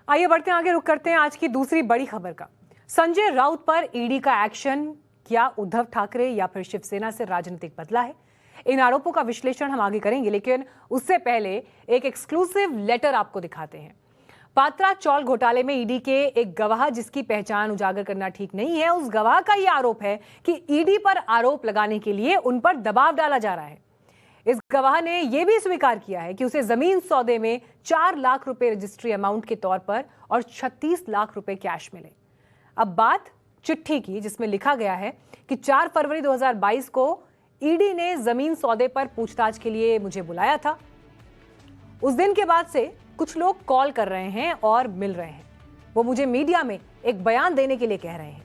आइए बढ़ते हैं आगे, रुक करते हैं आज की दूसरी बड़ी खबर का। संजय राउत पर ईडी का एक्शन, क्या उद्धव ठाकरे या फिर शिवसेना से राजनीतिक बदला है? इन आरोपों का विश्लेषण हम आगे करेंगे, लेकिन उससे पहले एक एक्सक्लूसिव लेटर आपको दिखाते हैं। पात्रा चौल घोटाले में ईडी के एक गवाह, जिसकी पहचान उजागर करना ठीक नहीं है, उस गवाह का यह आरोप है कि ईडी पर आरोप लगाने के लिए उन पर दबाव डाला जा रहा है। इस गवाह ने यह भी स्वीकार किया है कि उसे जमीन सौदे में 4 लाख रुपए रजिस्ट्री अमाउंट के तौर पर और 36 लाख रुपए कैश मिले। अब बात चिट्ठी की, जिसमें लिखा गया है कि 4 फरवरी 2022 को ईडी ने जमीन सौदे पर पूछताछ के लिए मुझे बुलाया था। उस दिन के बाद से कुछ लोग कॉल कर रहे हैं और मिल रहे हैं। वो मुझे मीडिया में एक बयान देने के लिए कह रहे हैं।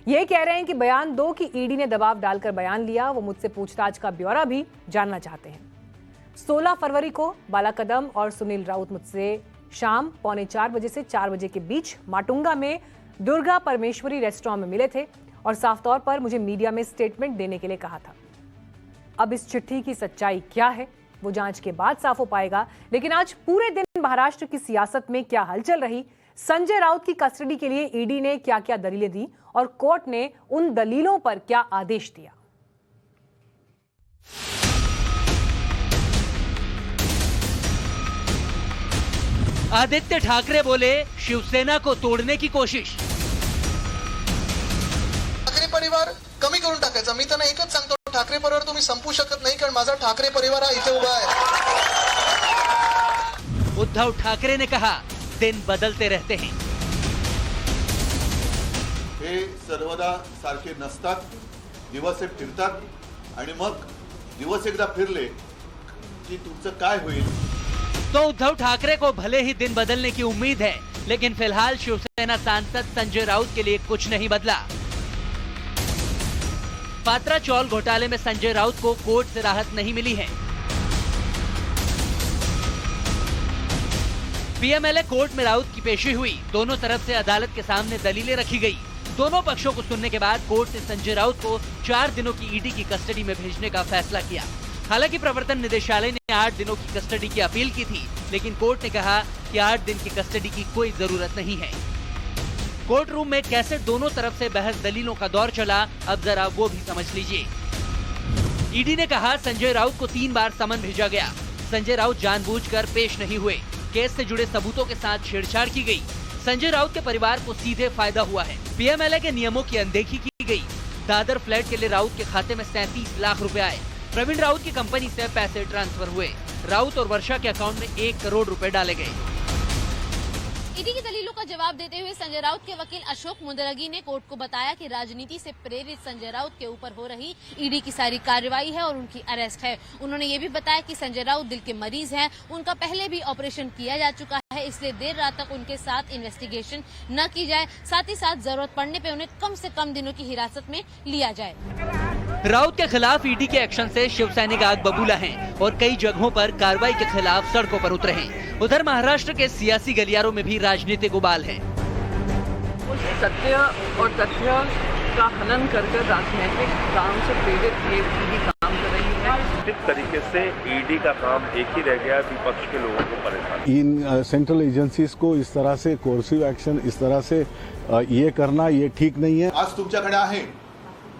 ये कह रहे हैं कि बयान दो कि ईडी ने दबाव डालकर बयान लिया। वो मुझसे पूछताछ का ब्यौरा भी जानना चाहते हैं। 16 फरवरी को बाला कदम और सुनील राउत मुझसे शाम 3:45 बजे से 4 बजे के बीच माटुंगा में दुर्गा परमेश्वरी रेस्टोरेंट में मिले थे और साफ तौर पर मुझे मीडिया में स्टेटमेंट देने के लिए कहा था। अब इस चिट्ठी की सच्चाई क्या है, वो जांच के बाद साफ हो पाएगा। लेकिन आज पूरे दिन महाराष्ट्र की सियासत में क्या हलचल रही, संजय राउत की कस्टडी के लिए ईडी ने क्या क्या दलीलें दी और कोर्ट ने उन दलीलों पर क्या आदेश दिया। आदित्य ठाकरे बोले, शिवसेना को तोड़ने की कोशिश। ठाकरे परिवार कमी करून टाकायचा। मी त्यांना एकच सांगतो, ठाकरे परिवार तुम्ही संपू शकत नाही, कारण माझा ठाकरे परिवार हा इथे उभा आहे। उद्धव ठाकरे ने कहा, दिन बदलते रहते हैं। हे सर्वदा सारखे नसतात, दिवस हे फिरतात आणि मग दिवस एकदा फिरले की तुमचं काय होईल। तो उद्धव ठाकरे को भले ही दिन बदलने की उम्मीद है, लेकिन फिलहाल शिवसेना सांसद संजय राउत के लिए कुछ नहीं बदला। पात्रा चौल घोटाले में संजय राउत को कोर्ट से राहत नहीं मिली है। पीएमएलए कोर्ट में राउत की पेशी हुई। दोनों तरफ से अदालत के सामने दलीलें रखी गई। दोनों पक्षों को सुनने के बाद कोर्ट ने संजय राउत को 4 दिनों की ईडी की कस्टडी में भेजने का फैसला किया। हालांकि प्रवर्तन निदेशालय ने 8 दिनों की कस्टडी की अपील की थी, लेकिन कोर्ट ने कहा कि 8 दिन की कस्टडी की कोई जरूरत नहीं है। कोर्ट रूम में कैसे दोनों तरफ से बहस दलीलों का दौर चला, अब जरा वो भी समझ लीजिए। ईडी ने कहा, संजय राउत को 3 बार समन भेजा गया। संजय राउत जानबूझकर पेश नहीं हुए। केस से जुड़े सबूतों के साथ छेड़छाड़ की गई। संजय राउत के परिवार को सीधे फायदा हुआ है। पीएमएलए के नियमों की अनदेखी की गई। दादर फ्लैट के लिए राउत के खाते में 37 लाख रुपए आए। प्रवीण राउत की कंपनी से पैसे ट्रांसफर हुए। राउत और वर्षा के अकाउंट में 1 करोड़ रुपए डाले गए। ईडी की दलीलों का जवाब देते हुए संजय राउत के वकील अशोक मुदरगी ने कोर्ट को बताया कि राजनीति से प्रेरित संजय राउत के ऊपर हो रही ईडी की सारी कार्रवाई है और उनकी अरेस्ट है। उन्होंने ये भी बताया कि संजय राउत दिल के मरीज हैं, उनका पहले भी ऑपरेशन किया जा चुका है, इसलिए देर रात तक उनके साथ इन्वेस्टिगेशन न की जाए। साथ ही साथ जरूरत पड़ने पर उन्हें कम से कम दिनों की हिरासत में लिया जाए। राउत के खिलाफ ईडी के एक्शन से शिवसैनिक आग बबूला हैं और कई जगहों पर कार्रवाई के खिलाफ सड़कों पर उतरे हैं। उधर महाराष्ट्र के सियासी गलियारों में भी राजनीतिक उबाल है। सत्य और तथ्य का हनन करके राजनीतिक काम से प्रेरित ईडी काम कर रही है। इस तरीके से ईडी का काम एक ही रह गया, विपक्ष के लोगों को परेशान। इन सेंट्रल एजेंसीज को इस तरह से कोर्सिव एक्शन, इस तरह से ये करना ये ठीक नहीं है। आज तुमच्याकडे आहे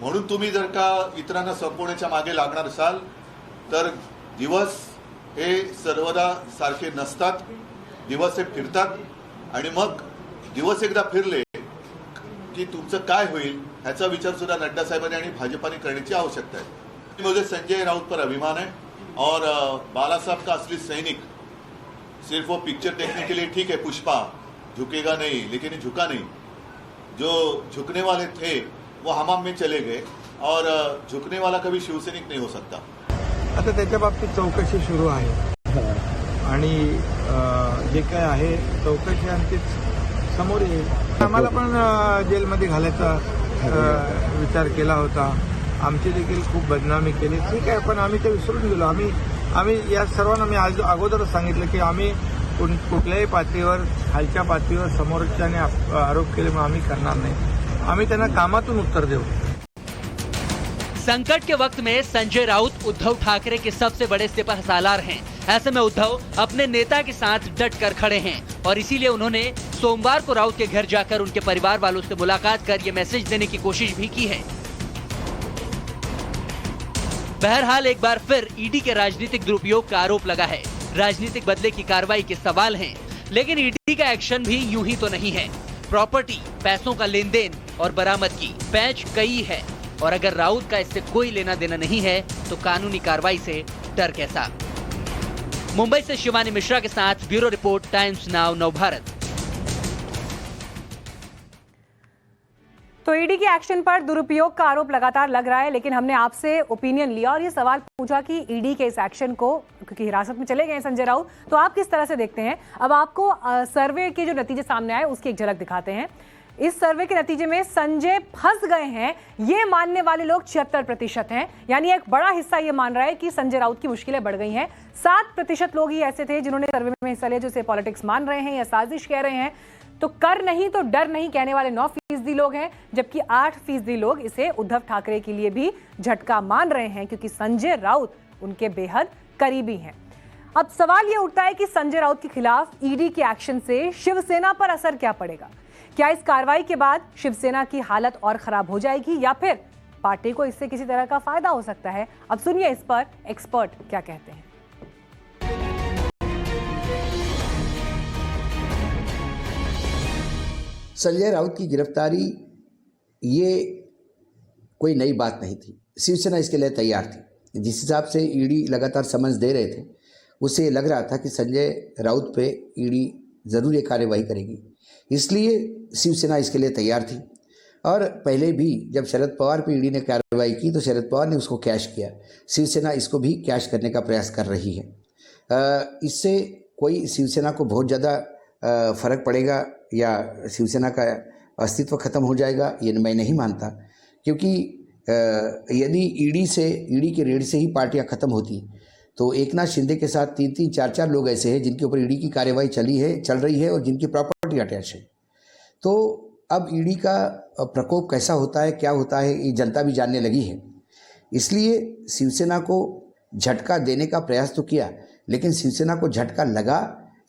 म्हणून तुम्ही जर का इतरांना संपवण्याच्या मागे लागणार असाल तर दिवस हे सर्वदा सारखे नसतात, दिवस हे फिरतात आणि मग दिवस एकदा फिरले की तुमचं काय होईल ह्याचा विचार सुद्धा नड्डा साहेबांनी आणि भाजपाने करण्याची आवश्यकता है। मुझे संजय राउत पर अभिमान है और बाला साहब का असली सैनिक सिर्फ वो पिक्चर देखने के लिए ठीक है, पुष्पा झुकेगा नहीं, लेकिन ये झुका नहीं। जो झुकने वाले थे वो हमाम में चले गए और झुकने वाला कभी शिवसैनिक नहीं हो सकता। आता त्याच्या बाबतीत चौकशी सुरू आहे आणि जे काय आहे चौकशी अंतिम समोर येईल। आम्हाला पण जेलमध्ये घालायचा विचार केला होता, आमची देखील खूप बदनामी केली, ठीक आहे, पण आम्ही ते विसरून गेलो। आम्ही या सर्वांना मी आज अगोदरच सांगितलं की आम्ही कुठल्याही पातळीवर, खालच्या पातळीवर समोरच्याने आरोप केले मग आम्ही करणार नाही। आम्ही त्यांना कामातून उत्तर देऊ। संकट के वक्त में संजय राउत उद्धव ठाकरे के सबसे बड़े सिपहसालार हैं। ऐसे में उद्धव अपने नेता के साथ डट कर खड़े हैं और इसीलिए उन्होंने सोमवार को राउत के घर जाकर उनके परिवार वालों से मुलाकात कर ये मैसेज देने की कोशिश भी की है। बहरहाल एक बार फिर ईडी के राजनीतिक दुरुपयोग का आरोप लगा है। राजनीतिक बदले की कार्रवाई के सवाल हैं, लेकिन ईडी का एक्शन भी यूं ही तो नहीं है। प्रॉपर्टी, पैसों का लेन देन और बरामदगी, पैंच कई है और अगर राउत का इससे कोई लेना देना नहीं है तो कानूनी कार्रवाई से डर कैसा। मुंबई से शिवानी मिश्रा के साथ bureau report, times now Navbharat. तो ईडी के एक्शन पर दुरुपयोग का आरोप लगातार लग रहा है, लेकिन हमने आपसे ओपिनियन लिया और ये सवाल पूछा कि ईडी के इस एक्शन को, क्योंकि हिरासत में चले गए संजय राउत, तो आप किस तरह से देखते हैं। अब आपको सर्वे के जो नतीजे सामने आए उसकी एक झलक दिखाते हैं। इस सर्वे के नतीजे में संजय फंस गए हैं ये मानने वाले लोग 76% हैं, यानी एक बड़ा हिस्सा ये मान रहा है कि संजय राउत की मुश्किलें बढ़ गई हैं। 7% लोग ही ऐसे थे जिन्होंने सर्वे में हिस्सा लिया जो इसे पॉलिटिक्स मान रहे हैं या साजिश कह रहे हैं। तो कर नहीं तो डर नहीं कहने वाले 9% लोग हैं, जबकि 8% लोग इसे उद्धव ठाकरे के लिए भी झटका मान रहे हैं, क्योंकि संजय राउत उनके बेहद करीबी हैं। अब सवाल यह उठता है कि संजय राउत के खिलाफ ईडी के एक्शन से शिवसेना पर असर क्या पड़ेगा। क्या इस कार्रवाई के बाद शिवसेना की हालत और खराब हो जाएगी या फिर पार्टी को इससे किसी तरह का फायदा हो सकता है। अब सुनिए इस पर एक्सपर्ट क्या कहते हैं। संजय राउत की गिरफ्तारी ये कोई नई बात नहीं थी। शिवसेना इसके लिए तैयार थी। जिस हिसाब से ईडी लगातार समन्स दे रहे थे उससे ये लग रहा था कि संजय राउत पे ईडी ज़रूर ये कार्यवाही करेगी, इसलिए शिवसेना इसके लिए तैयार थी। और पहले भी जब शरद पवार पे ईडी ने कार्रवाई की तो शरद पवार ने उसको कैश किया। शिवसेना इसको भी कैश करने का प्रयास कर रही है। इससे कोई शिवसेना को बहुत ज़्यादा फ़र्क पड़ेगा या शिवसेना का अस्तित्व खत्म हो जाएगा, ये मैं नहीं मानता। क्योंकि यदि ईडी के रेड से ही पार्टियां खत्म होती तो एकनाथ शिंदे के साथ 3-3, 4-4 लोग ऐसे हैं जिनके ऊपर ईडी की कार्रवाई चल रही है और जिनकी प्रॉपर्टी अटैच है। तो अब ईडी का प्रकोप कैसा होता है, क्या होता है, ये जनता भी जानने लगी है। इसलिए शिवसेना को झटका देने का प्रयास तो किया, लेकिन शिवसेना को झटका लगा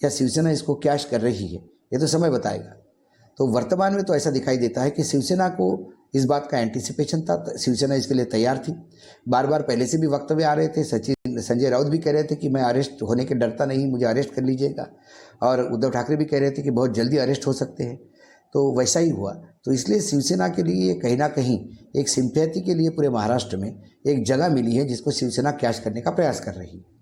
या शिवसेना इसको कैश कर रही है ये तो समय बताएगा। तो वर्तमान में तो ऐसा दिखाई देता है कि शिवसेना को इस बात का एंटीसिपेशन था, शिवसेना इसके लिए तैयार थी। बार बार पहले से भी वक्तव्य आ रहे थे। संजय राउत भी कह रहे थे कि मैं अरेस्ट होने के डरता नहीं, मुझे अरेस्ट कर लीजिएगा, और उद्धव ठाकरे भी कह रहे थे कि बहुत जल्दी अरेस्ट हो सकते हैं। तो वैसा ही हुआ। तो इसलिए शिवसेना के लिए कहीं ना कहीं एक सिंपैथी के लिए पूरे महाराष्ट्र में एक जगह मिली है जिसको शिवसेना कैश करने का प्रयास कर रही है।